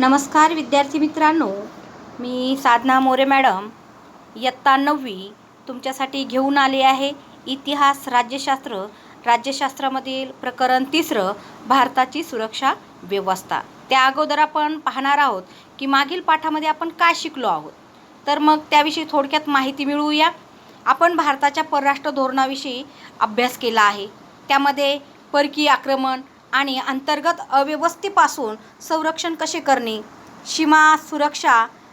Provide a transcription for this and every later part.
नमस्कार विद्यार्थी मित्रांनो, मी साधना मोरे मॅडम इयत्ता 9वी तुमच्यासाठी घेऊन आले आहे इतिहास राज्यशास्त्रामधील प्रकरण 3 भारताची सुरक्षा व्यवस्था। त्या अगोदर आपण पाहणार आहोत की मागील पाठामध्ये आपण काय शिकलो आहोत। तर मग त्याविषयी थोडक्यात माहिती मिळवूया। आपण भारताच्या परराष्ट्र धोरणाविषयी अभ्यास केला आहे। त्यामध्ये परकीय आक्रमण आणि अंतर्गत अव्यवस्थेपासून संरक्षण कसे करणे, सीमा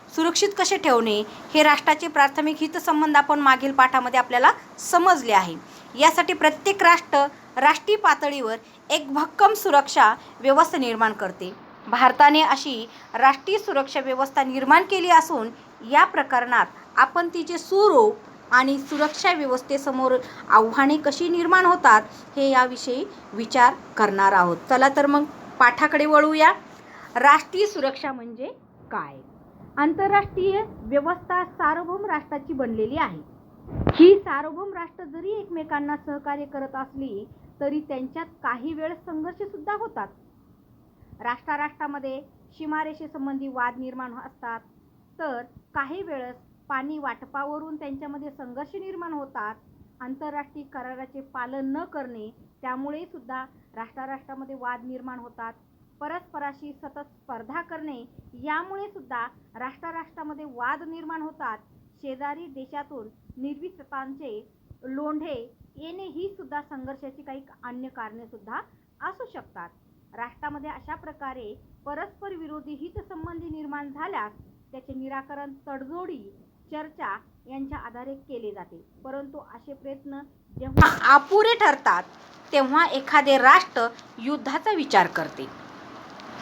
सुरक्षित कसे ठेवणे, हे राष्ट्राचे प्राथमिक हितसंबंध आपण मागील पाठामध्ये आपल्याला समजले आहे। यासाठी प्रत्येक राष्ट्रीय पातळीवर एक भक्कम सुरक्षा व्यवस्था निर्माण करते। भारताने अशी राष्ट्रीय सुरक्षा व्यवस्था निर्माण केली असून या प्रकरणात आपण तिचे स्वरूप आणि सुरक्षा व्यवस्थेसमोर आव्हाने कशी निर्माण होतात हे याविषयी विचार करणार आहोत। चला तर मग पाठाकडे वळूया। राष्ट्रीय सुरक्षा म्हणजे काय? आंतरराष्ट्रीय व्यवस्था सार्वभौम राष्ट्राची बनलेली आहे। ही सार्वभौम राष्ट्र जरी एकमेकांना सहकार्य करत असली तरी त्यांच्यात काही वेळेस संघर्ष सुद्धा होतात। राष्ट्रामध्ये सीमारेषेसंबंधी वाद निर्माण असतात, तर काही वेळेस पाणी वाटपावरून त्यांच्यामध्ये संघर्ष निर्माण होतात। आंतरराष्ट्रीय कराराचे पालन न करणे त्यामुळे सुद्धा राष्ट्रामध्ये वाद निर्माण होतात। परस्पराशी सतत स्पर्धा करणे यामुळे सुद्धा राष्ट्रामध्ये वाद निर्माण होतात। शेजारी देशातून निर्विवादांचे लोंढे येणे ही सुद्धा संघर्षाची काही अन्य कारणे सुद्धा असू शकतात। राष्ट्रामध्ये अशा प्रकारे परस्पर विरोधी हितसंबंधी निर्माण झाल्यास त्याचे निराकरण तडजोडी, चर्चा यांच्या आधारे केले जाते। परंतु असे प्रयत्न जेव्हा अपुरे ठरतात तेव्हा एखादे राष्ट्र युद्धाचा विचार करते।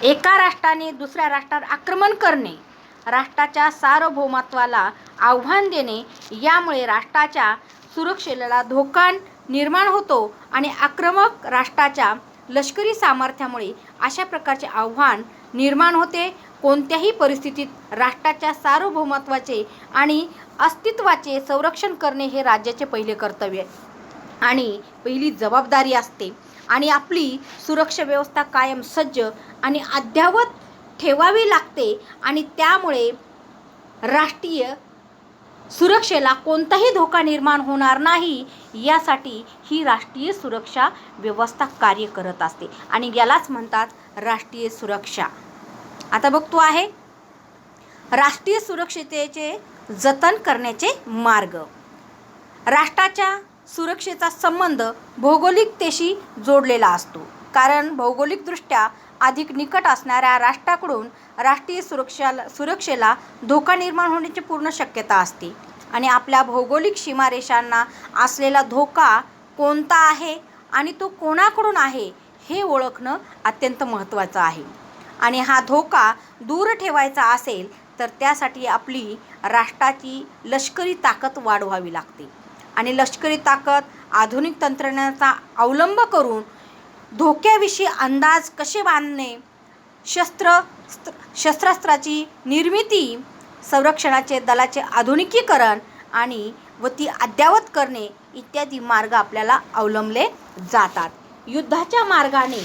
एका राष्ट्राने दुसऱ्या राष्ट्रावर आक्रमण करणे, राष्ट्राच्या सार्वभौमत्वाला आव्हान देणे यामुळे राष्ट्राच्या सुरक्षेला धोका निर्माण होतो आणि आक्रमक राष्ट्राच्या लष्करी सामर्थ्यामुळे अशा प्रकारचे आव्हान निर्माण होते। कोणत्याही परिस्थितीत राष्ट्राच्या सार्वभौमत्वाचे आणि अस्तित्वाचे संरक्षण करणे हे राज्याचे पहिले कर्तव्य आणि पहिली जबाबदारी असते आणि आपली सुरक्षा व्यवस्था कायम सज्ज आणि अद्ययावत ठेवावी लागते आणि त्यामुळे राष्ट्रीय सुरक्षेला कोणताही धोका निर्माण होणार नाही यासाठी ही राष्ट्रीय सुरक्षा व्यवस्था कार्य करत असते आणि यालाच म्हणतात राष्ट्रीय सुरक्षा। आता बघतो आहे राष्ट्रीय सुरक्षिततेचे जतन करण्याचे मार्ग। राष्ट्राच्या सुरक्षेचा संबंध भौगोलिकतेशी जोडलेला असतो, कारण भौगोलिकदृष्ट्या अधिक निकट असणाऱ्या राष्ट्राकडून राष्ट्रीय सुरक्षेला धोका निर्माण होण्याची पूर्ण शक्यता असते आणि आपल्या भौगोलिक सीमारेषांना असलेला धोका कोणता आहे आणि तो कोणाकडून आहे हे ओळखणं अत्यंत महत्त्वाचं आहे। आणि हा धोका दूर ठेवायचा असेल तर त्यासाठी आपली राष्ट्राची लष्करी ताकद वाढवावी लागते आणि लष्करी ताकद आधुनिक तंत्रज्ञानाचा अवलंब करून धोक्याविषयी अंदाज कसे बांधणे, शस्त्रास्त्राची निर्मिती, संरक्षणाचे दलाचे आधुनिकीकरण आणि ती अद्ययावत करणे इत्यादी मार्ग आपल्याला अवलंबले जातात। युद्धाच्या मार्गाने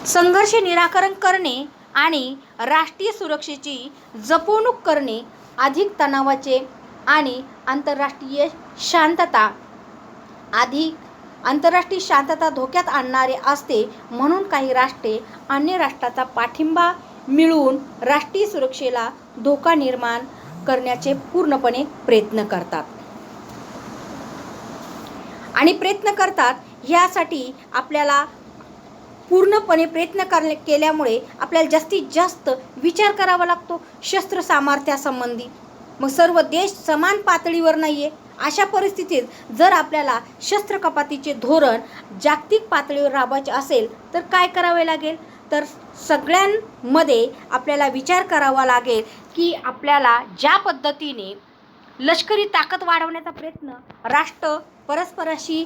संघर्ष निराकरण करणे आणि राष्ट्रीय सुरक्षेची जपणूक करणे अधिक तणावाचे आणि आंतरराष्ट्रीय शांतता धोक्यात आणणारे असते। म्हणून काही राष्ट्रे अन्य राष्ट्राचा पाठिंबा मिळवून राष्ट्रीय सुरक्षेला धोका निर्माण करण्याचे पूर्णपणे प्रयत्न करतात यासाठी आपल्याला पूर्णपणे प्रयत्न केल्यामुळे आपल्याला जास्तीत जास्त विचार करावा लागतो शस्त्र सामर्थ्यासंबंधी। मग सर्व देश समान पातळीवर नाहीये, अशा परिस्थितीत जर आपल्याला शस्त्र कपातीचे धोरण जागतिक पातळीवर राबवायचे असेल तर काय करावे लागेल, तर सगळ्यांमध्ये आपल्याला विचार करावा लागेल की आपल्याला ज्या पद्धतीने लष्करी ताकद वाढवण्याचा प्रयत्न राष्ट्र परस्पराशी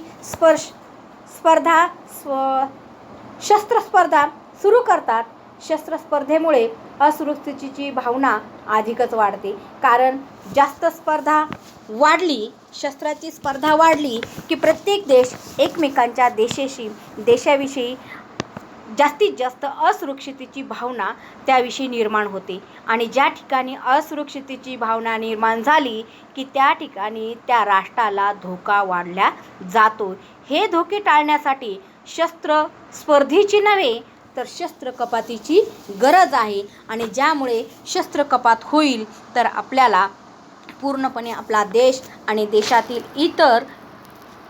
शस्त्रस्पर्धा सुरू करतात, शस्त्रस्पर्धेमुळे असुरक्षिततेची भावना अधिकच वाढते। कारण जास्त स्पर्धा वाढली, शस्त्राची स्पर्धा वाढली की प्रत्येक देश एकमेकांच्या देशाविषयी जास्तीत जास्त असुरक्षिततेची भावना त्याविषयी निर्माण होते. आणि ज्या ठिकाणी असुरक्षिततेची भावना निर्माण झाली की त्या ठिकाणी त्या राष्ट्राला धोका वाढला जातो. हे धोके टाळण्यासाठी शस्त्र स्पर्धेची नव्हे तर शस्त्र कपातीची गरज आहे. आणि ज्यामुळे शस्त्र कपात होईल तर आपल्याला पूर्णपणे आपला देश आणि देशातील इतर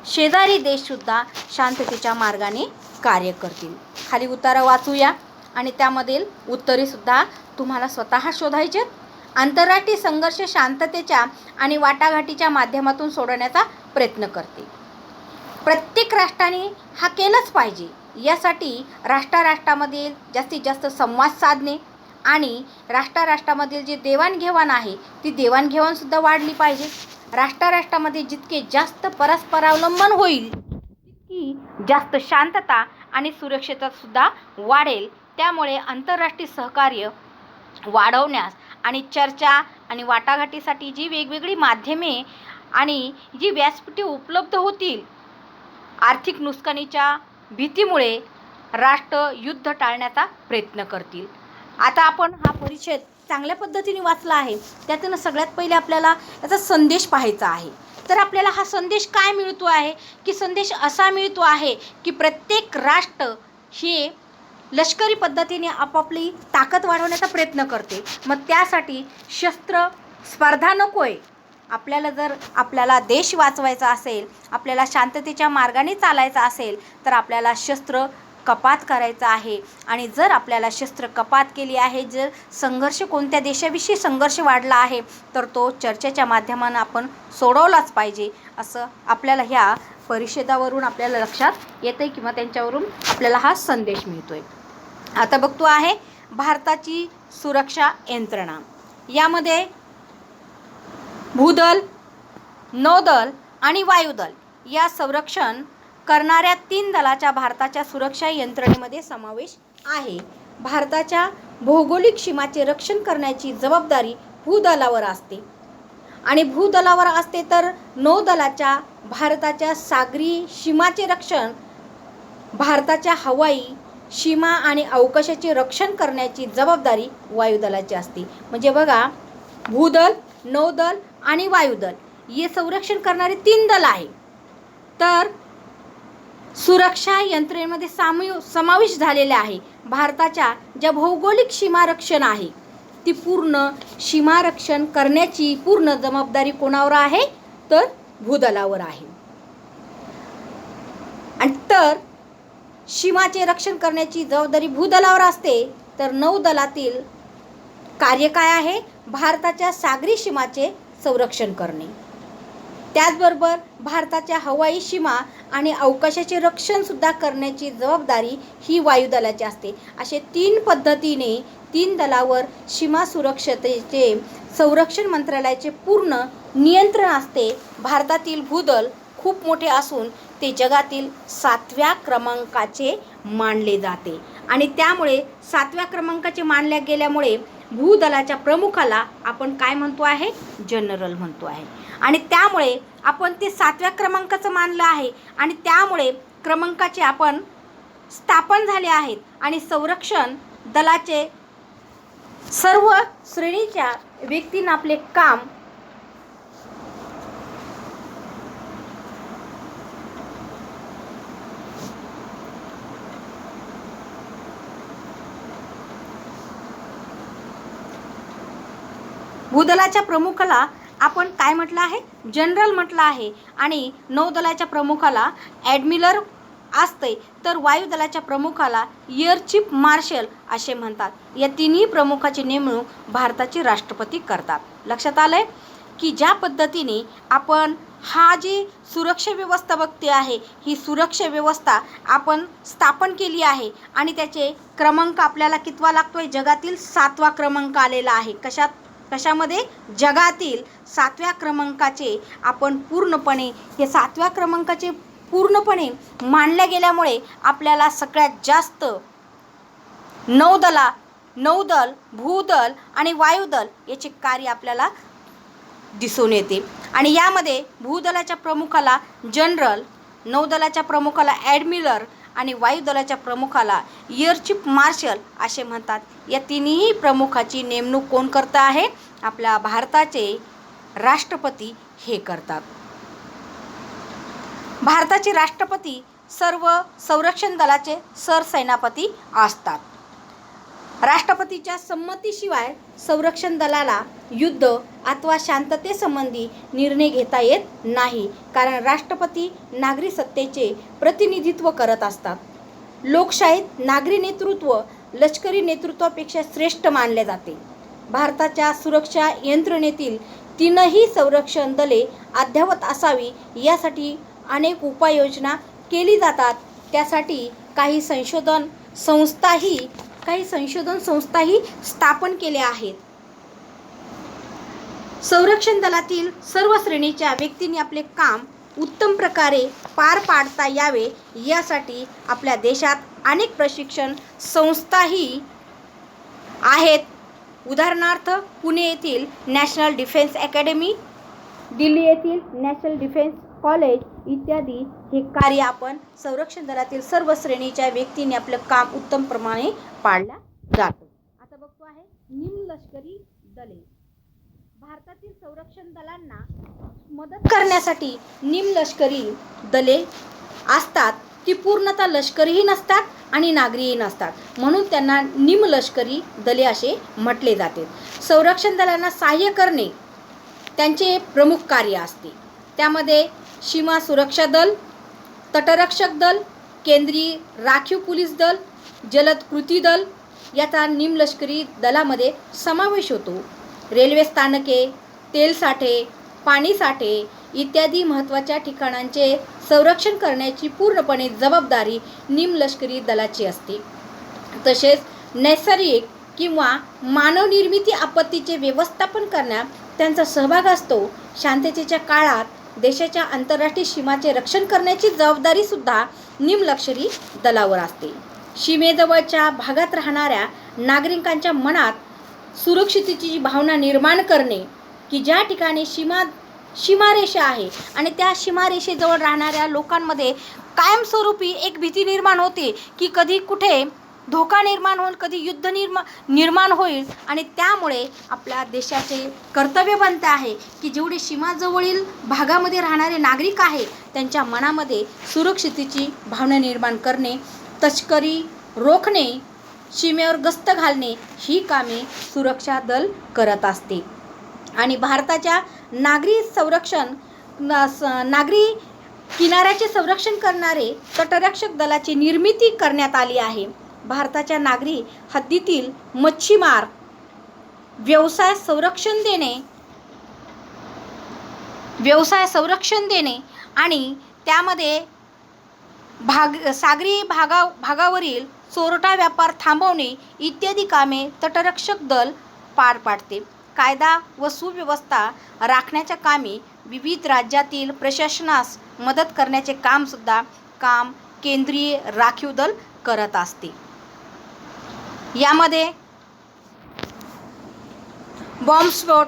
शेजारी देशसुद्धा शांततेच्या मार्गाने कार्य करतील. खाली उतारा वाचूया आणि त्यामधील उत्तरेसुद्धा तुम्हाला स्वतः शोधायचे. आंतरराष्ट्रीय संघर्ष शांततेच्या आणि वाटाघाटीच्या माध्यमातून सोडवण्याचा प्रयत्न करते. प्रत्येक राष्ट्राने हा केलंच पाहिजे. यासाठी राष्ट्रामधील जास्तीत जास्त संवाद साधणे आणि राष्ट्रामधील जे देवाणघेवाण आहे ती देवाणघेवाणसुद्धा वाढली पाहिजे. राष्ट्रामध्ये जितके जास्त परस्परावलंबन होईल तितकी जास्त शांतता आणि सुरक्षिततासुद्धा वाढेल. त्यामुळे आंतरराष्ट्रीय सहकार्य वाढवण्यास आणि चर्चा आणि वाटाघाटीसाठी जी वेगवेगळी माध्यमे आणि जी व्यासपीठे उपलब्ध होतील, आर्थिक नुकसानीच्या भीतीमुळे राष्ट्र युद्ध टाळण्याचा प्रयत्न करतील. आता आपण हा परिच्छेद चांगल्या पद्धतीने वाचला आहे. त्यातून सगळ्यात पहिले आपल्याला याचा संदेश पाहायचा आहे. तर आपल्याला हा संदेश काय मिळतो आहे की संदेश असा मिळतो आहे की प्रत्येक राष्ट्र हे लष्करी पद्धतीने आपापली ताकद वाढवण्याचा प्रयत्न करते. मग त्यासाठी शस्त्र स्पर्धा नको आहे. आपल्याला देश वाचवायचा असेल, आपल्याला शांततेच्या मार्गाने चालायचं असेल तर आपल्याला शस्त्र कपात करायचा आहे. आणि जर आपल्याला शस्त्र कपात केली आहे, जर संघर्ष कोणत्या देशाविषयी संघर्ष वाढला आहे तर तो चर्चेच्या माध्यमानं आपण सोडवलाच पाहिजे, असं आपल्याला ह्या परिषदावरून आपल्याला लक्षात येतं आहे किंवा त्यांच्यावरून आपल्याला हा संदेश मिळतो आहे. आता बघतो आहे भारताची सुरक्षा यंत्रणा. यामध्ये भूदल, नौदल आणि वायुदल या संरक्षण करणाऱ्या 3 दलाच्या भारताच्या सुरक्षा यंत्रणेमध्ये समावेश आहे. भारताच्या भौगोलिक सीमाचे रक्षण करण्याची जबाबदारी भूदलावर असते आणि भूदलावर असते तर नौदलाच्या भारताच्या सागरी सीमाचे रक्षण, भारताच्या हवाई सीमा आणि अवकाशाचे रक्षण करण्याची जबाबदारी वायुदलाची असते. म्हणजे बघा, भूदल, नौदल आणि वायुदल हे संरक्षण करणारे 3 दल आहे. तर सुरक्षा यंत्रणेमध्ये समावेश झालेले आहे. भारताच्या ज्या भौगोलिक सीमारक्षण आहे ती पूर्ण सीमारक्षण करण्याची पूर्ण जबाबदारी कोणावर आहे तर भूदलावर आहे. आणि तर सीमाचे रक्षण करण्याची जबाबदारी भूदलावर असते तर नौदलातील कार्य काय आहे? भारताच्या सागरी सीमाचे संरक्षण करणे. त्याचबरोबर भारताच्या हवाई सीमा आणि अवकाशाचे रक्षणसुद्धा करण्याची जबाबदारी ही वायुदलाची असते. असे 3 पद्धतीने 3 दलावर सीमा सुरक्षतेचे संरक्षण मंत्रालयाचे पूर्ण नियंत्रण असते. भारतातील भूदल खूप मोठे असून ते जगातील 7व्या क्रमांकाचे मानले जाते आणि त्यामुळे 7व्या क्रमांकाचे मानल्या गेल्यामुळे भूदलाच्या प्रमुखाला आपण काय म्हणतो आहे? जनरल म्हणतो आहे. आणि त्यामुळे आपण ते 7व्या क्रमांकाचं मानलं आहे आणि त्यामुळे क्रमांकाचे आपण स्थापन झाले आहेत आणि संरक्षण दलाचे सर्व श्रेणीच्या व्यक्तींना आपले काम भूदलाच्या प्रमुखाला आपण काय म्हटलं आहे? जनरल म्हटलं आहे. आणि नौदलाच्या प्रमुखाला ॲडमिरल असते तर वायुदलाच्या प्रमुखाला एअर चीफ मार्शल असे म्हणतात. या 3ही प्रमुखाची नेमणूक भारताचे राष्ट्रपती करतात. लक्षात आलंय की ज्या पद्धतीने आपण हा जी सुरक्षा व्यवस्था बघते आहे ही सुरक्षा व्यवस्था आपण स्थापन केली आहे आणि त्याचे क्रमांक आपल्याला कितवा लागतोय? जगातील 7वा क्रमांक आलेला आहे. कशामध्ये? जगातील 7व्या क्रमांकाचे आपण पूर्णपणे हे 7व्या क्रमांकाचे पूर्णपणे मानल्या गेल्यामुळे आपल्याला सगळ्यात जास्त नौदल, भूदल आणि वायुदल याचे कार्य आपल्याला दिसून येते. आणि यामध्ये भूदलाच्या प्रमुखाला जनरल, नौदलाच्या प्रमुखाला ॲडमिरल आणि वायुदलाच्या प्रमुखाला एअर चीफ मार्शल असे म्हणतात. या तिन्ही प्रमुखाची नेमणूक कोण करत आहे? आपल्या भारताचे राष्ट्रपती हे करतात. भारताचे राष्ट्रपती सर्व संरक्षण दलाचे सरसेनापती असतात. राष्ट्रपतीच्या संमतीशिवाय संरक्षण दलाला युद्ध अथवा शांततेसंबंधी निर्णय घेता येत नाही, कारण राष्ट्रपती नागरी सत्तेचे प्रतिनिधित्व करत असतात. लोकशाहीत नागरी नेतृत्व लष्करी नेतृत्वापेक्षा श्रेष्ठ मानले जाते. भारताच्या सुरक्षा यंत्रणेतील तीनही संरक्षण दले अद्ययावत असावी यासाठी अनेक उपाययोजना केली जातात. त्यासाठी काही संशोधन संस्थाही स्थापन केल्या आहेत. संरक्षण दलातील सर्व श्रेणीच्या व्यक्तींनी आपले काम उत्तम प्रकारे पार पाडता यावे यासाठी आपल्या देशात अनेक प्रशिक्षण संस्थाही आहेत. उदाहरणार्थ पुणे येथील नॅशनल डिफेन्स अकॅडमी, दिल्ली येथील नॅशनल डिफेन्स कॉलेज इत्यादी हे कार्य आपण संरक्षण दलातील सर्व श्रेणीच्या व्यक्तींनी आपलं काम उत्तम प्रमाणे पाळलं जातं. आता बघतो आहे निमलष्करी दले. भारतातील संरक्षण दलांना मदत करण्यासाठी निमलष्करी दले असतात. ती पूर्णतः लष्करीही नसतात आणि नागरीही नसतात, म्हणून त्यांना निमलष्करी दले असे म्हटले जाते. संरक्षण दलांना सहाय्य करणे त्यांचे प्रमुख कार्य असते. त्यामध्ये सीमा सुरक्षा दल, तटरक्षक दल, केंद्रीय राखीव पोलीस दल, जलद कृती दल याचा निमलष्करी दलामध्ये समावेश होतो. रेल्वे स्थानके, तेल साठे, पाणी साठे इत्यादी महत्त्वाच्या ठिकाणांचे संरक्षण करण्याची पूर्णपणे जबाबदारी निमलष्करी दलाची असते. तसेच नैसर्गिक किंवा मानवनिर्मित आपत्तीचे व्यवस्थापन करण्यात त्यांचा सहभाग असतो. शांततेच्या काळात देशाच्या आंतरराष्ट्रीय सीमाचे रक्षण करण्याची जबाबदारी सुद्धा निमलष्करी दलावर असते. सीमेजवळच्या भागात राहणाऱ्या नागरिकांच्या मनात सुरक्षिततेची भावना निर्माण करणे, की ज्या ठिकाणी सीमारेषा आहे आणि त्या सीमारेषेजवळ राहणाऱ्या लोकांमध्ये कायमस्वरूपी एक भीती निर्माण होते की कधी कुठे धोका निर्माण होईल, कधी युद्ध निर्माण होईल. आणि त्यामुळे आपल्या देशाचे कर्तव्य बनते आहे की जेवढे सीमाजवळील भागामध्ये राहणारे नागरिक आहे त्यांच्या मनामध्ये सुरक्षिततेची भावना निर्माण करणे, तस्करी रोखणे, सीमेवर गस्त घालणे ही कामे सुरक्षा दल करत असते. आणि भारताच्या नागरी किनाऱ्याचे संरक्षण करणारे तटरक्षक दलाची निर्मिती करण्यात आली आहे. भारताच्या नागरी हद्दीतील मच्छीमार व्यवसाय संरक्षण देणे आणि त्यामध्ये सागरी भागावरील चोरटा व्यापार थांबवणे इत्यादी कामे तटरक्षक दल पार पाडते. कायदा व सुव्यवस्था राखण्याच्या कामी विविध राज्यातील प्रशासनास मदत करण्याचे काम केंद्रीय राखीव दल करत असते. यामध्ये बॉम्बस्फोट,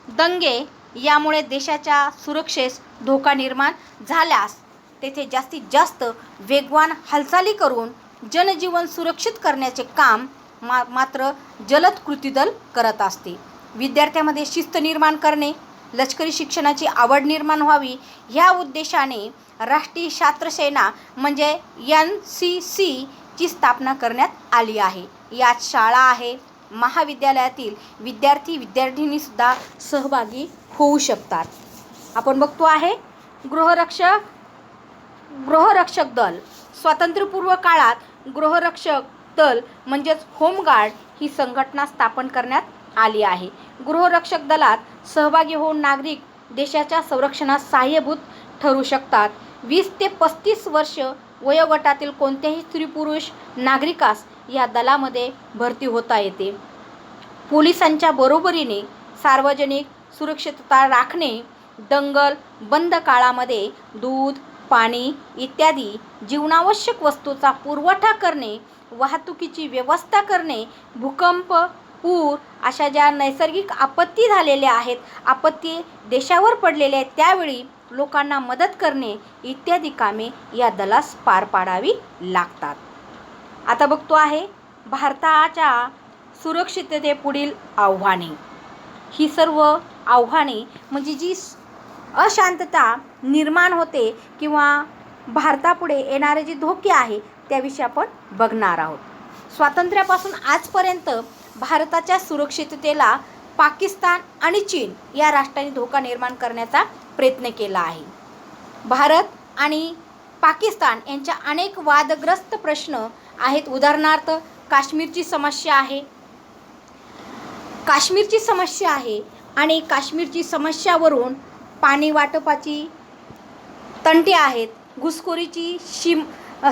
दंगे यामुळे देशाच्या सुरक्षेस धोका निर्माण झाल्यास तेथे जास्तीत जास्त वेगवान हालचाली करून जनजीवन सुरक्षित करण्याचे काम मात्र जलद कृती दल करत असते. विद्यार्थ्यांमध्ये शिस्त निर्माण करणे, लष्करी शिक्षणाची आवड निर्माण व्हावी ह्या उद्देशाने राष्ट्रीय छात्र सेना म्हणजे NCC ची स्थापना करण्यात आली आहे. यात शाळा आहे, महाविद्यालयातील विद्यार्थी-विद्यार्थिनीसुद्धा सहभागी होऊ शकतात. आपण बघतो आहे गृहरक्षक दल. स्वातंत्र्यपूर्व काळात गृहरक्षक दल म्हणजेच होमगार्ड ही संघटना स्थापन करण्यात आली आहे. गृहरक्षक दलात सहभागी होऊन नागरिक देशाच्या संरक्षणात सहाय्यभूत ठरू शकतात. 20 ते 35 वर्ष वयोगटातील कोणत्याही स्त्री-पुरुष नागरिकास या दलामध्ये भरती होता येते. पोलिसांच्या बरोबरीने सार्वजनिक सुरक्षितता राखणे, दंगल बंद काळामध्ये दूध, पाणी इत्यादी जीवनावश्यक वस्तूचा पुरवठा करणे, वाहतुकीची व्यवस्था करणे, भूकंप, पूर अशा ज्या नैसर्गिक आपत्ती झालेल्या आहेत, आपत्ती देशावर पडलेल्या आहेत त्यावेळी लोकांना मदत करणे इत्यादी कामे या दलास पार पाडावी लागतात. आता बघतो आहे भारताच्या सुरक्षिततेपुढील आव्हाने. ही सर्व आव्हाने म्हणजे जी अशांतता निर्माण होते किंवा भारतापुढे येणारे जे धोके आहे त्याविषयी आपण बघणार आहोत. स्वातंत्र्यापासून आजपर्यंत भारताच्या सुरक्षिततेला पाकिस्तान आणि चीन या राष्ट्रांनी धोका निर्माण करण्याचा प्रयत्न केला आहे. भारत आणि पाकिस्तान यांच्या अनेक वादग्रस्त प्रश्न आहेत. उदाहरणार्थ काश्मीरची समस्या आहे आणि काश्मीरची समस्यावरून पाणी वाटपाची तंटे आहेत, घुसखोरीची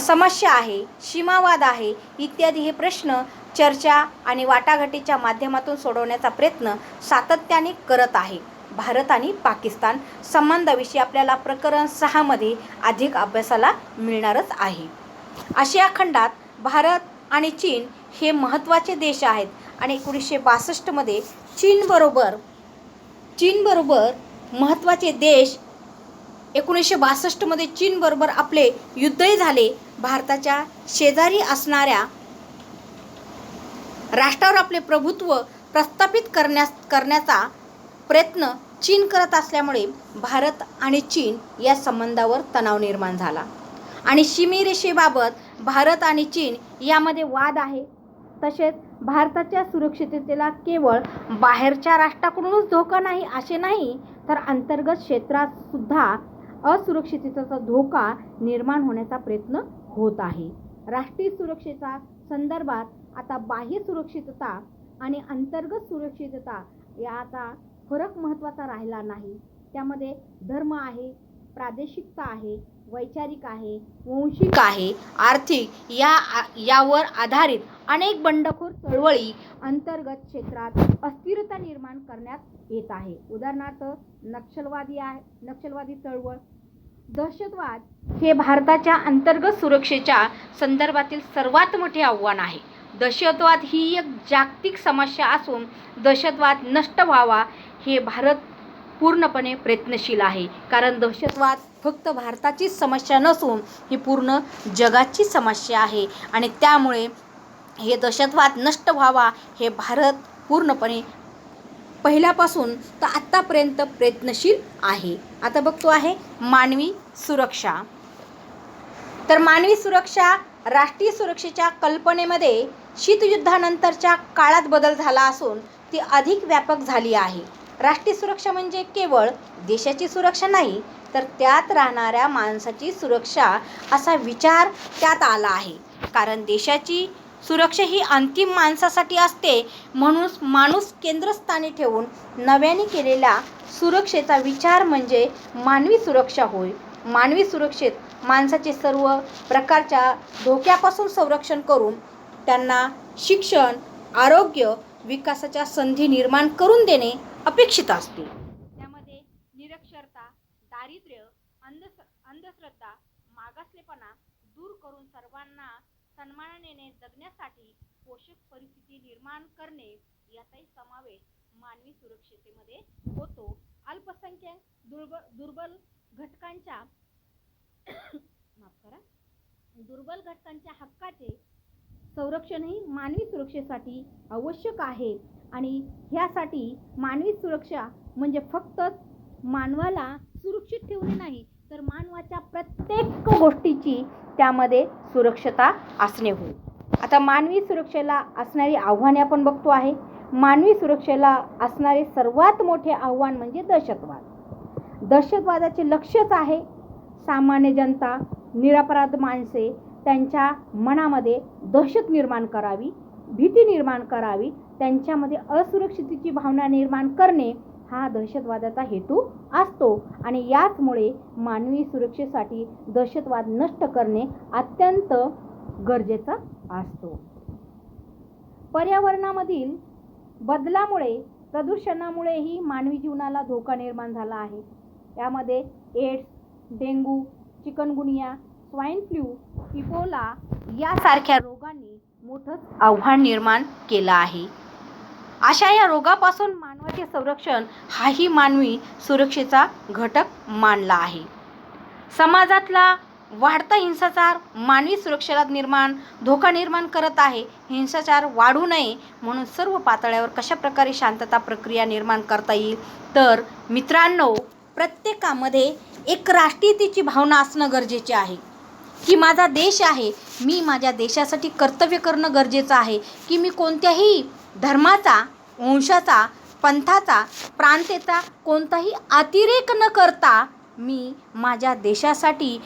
समस्या आहे, सीमावाद आहे इत्यादी हे प्रश्न चर्चा आणि वाटाघाटीच्या माध्यमातून सोडवण्याचा प्रयत्न सातत्याने करत आहे. भारत आणि पाकिस्तान संबंधाविषयी आपल्याला प्रकरण 6 मध्ये अधिक अभ्यासाला मिळणारच आहे. आशिया खंडात भारत आणि चीन हे महत्त्वाचे देश आहेत आणि 1962 मध्ये चीनबरोबर महत्त्वाचे देश 1962 मध्ये चीनबरोबर आपले युद्धही झाले. भारताच्या शेजारी असणाऱ्या राष्ट्रावर आपले प्रभुत्व प्रस्थापित करण्याचा प्रयत्न चीन करत असल्यामुळे भारत आणि चीन या संबंधावर तणाव निर्माण झाला आणि सीमारेषेबाबत भारत आणि चीन यामध्ये वाद आहे. तसेच भारताच्या सुरक्षिततेला केवळ बाहेरच्या राष्ट्राकडूनच धोका नाही असे नाही, तर अंतर्गत क्षेत्रात सुद्धा असुरक्षिततेचा धोका निर्माण होण्याचा प्रयत्न होत आहे. राष्ट्रीय सुरक्षेच्या संदर्भात आता बाह्य सुरक्षितता आणि अंतर्गत सुरक्षितता याचा फरक महत्त्वाचा राहिला नाही. त्यामध्ये धर्म आहे, प्रादेशिकता आहे, वैचारिक आहे, वंशिक आहे, आर्थिक यावर आधारित अनेक बंडखोर चळवळी अंतर्गत क्षेत्रात अस्थिरता निर्माण करण्यात येत आहे. उदाहरणार्थ नक्षलवादी चळवळ. दहशतवाद हे भारताच्या अंतर्गत सुरक्षेच्या संदर्भातील सर्वात मोठे आव्हान आहे. दहशतवाद ही एक जागतिक समस्या असून दहशतवाद नष्ट व्हावा हे भारत पूर्णपणे प्रयत्नशील आहे. कारण दहशतवाद फक्त भारताचीच समस्या नसून ही पूर्ण जगाची समस्या आहे आणि त्यामुळे हे दहशतवाद नष्ट व्हावा हे भारत पूर्णपणे पहिल्यापासून तर आत्तापर्यंत प्रयत्नशील आहे. आता बघतो आहे मानवी सुरक्षा. तर मानवी सुरक्षा राष्ट्रीय सुरक्षेच्या कल्पनेमध्ये शीतयुद्धानंतरच्या काळात बदल झाला असून ती अधिक व्यापक झाली आहे. राष्ट्रीय सुरक्षा म्हणजे केवळ देशाची सुरक्षा नाही, तर त्यात राहणाऱ्या माणसाची सुरक्षा असा विचार त्यात आला आहे. कारण देशाची सुरक्षा ही अंतिम माणसासाठी असते, म्हणून माणूस केंद्रस्थानी ठेवून नव्याने केलेल्या सुरक्षेचा विचार म्हणजे मानवी सुरक्षा होय. मानवी सुरक्षेत माणसाचे सर्व प्रकारच्या धोक्यापासून संरक्षण करून त्यांना शिक्षण, आरोग्य, विकासाच्या संधी निर्माण करून देणे अपेक्षित असते. त्यामध्ये निरक्षरता, दारिद्र्य, अंधश्रद्धा, मागासलेपणा दूर करून सर्वांना सन्मानाने जगण्यासाठी पोषक परिस्थिती निर्माण करणे याचाही समावेश मानवी सुरक्षतेमध्ये होतो. अल्पसंख्याक दुर्बल घटकांच्या हक्काचे संरक्षणही मानवी सुरक्षेसाठी आवश्यक आहे आणि ह्यासाठी मानवी सुरक्षा म्हणजे फक्त मानवाला सुरक्षित ठेवणे नाही, तर मानवाच्या प्रत्येक गोष्टीची त्यामध्ये सुरक्षता असणे होय. आता मानवी सुरक्षेला असणारी आव्हाने आपण बघतो आहे. मानवी सुरक्षेला असणारे सर्वात मोठे आव्हान म्हणजे दहशतवाद. दहशतवादाचे लक्ष्यच आहे सामान्य जनता, निरपराध माणसे त्यांच्या मनामध्ये दहशत निर्माण करावी, भीती निर्माण करावी, त्यांच्यामध्ये असुरक्षिततेची भावना निर्माण करणे हा दहशतवादाचा हेतू असतो आणि याचमुळे मानवी सुरक्षेसाठी दहशतवाद नष्ट करणे अत्यंत गरजेचा असतो. पर्यावरणामधील बदलामुळे, प्रदूषणामुळेही मानवी जीवनाला धोका निर्माण झाला आहे. यामध्ये AIDS, dengue, chikungunya, swine flu, Ebola यासारख्या रोगांनी मोठं आव्हान निर्माण केलं आहे. अशा या रोगापासून मानवाचे संरक्षण हाही मानवी सुरक्षेचा घटक मानला आहे. समाजातला वाढता हिंसाचार मानवी सुरक्षेला धोका निर्माण करत आहे. हिंसाचार वाढू नये म्हणून सर्व पातळ्यावर कशा प्रकारे शांतता प्रक्रिया निर्माण करता येईल, तर मित्रांनो, प्रत्येकामध्ये एक राष्ट्रीयतेची भावना असणं गरजेचे आहे की माझा देश आहे, मी माझ्या देशासाठी कर्तव्य करणं गरजेचं आहे की मी कोणत्याही धर्माचा, वंशाचा, पंथाचा, प्रांताचा कोणताही अतिरेक न करता मी माझ्या देशासाठी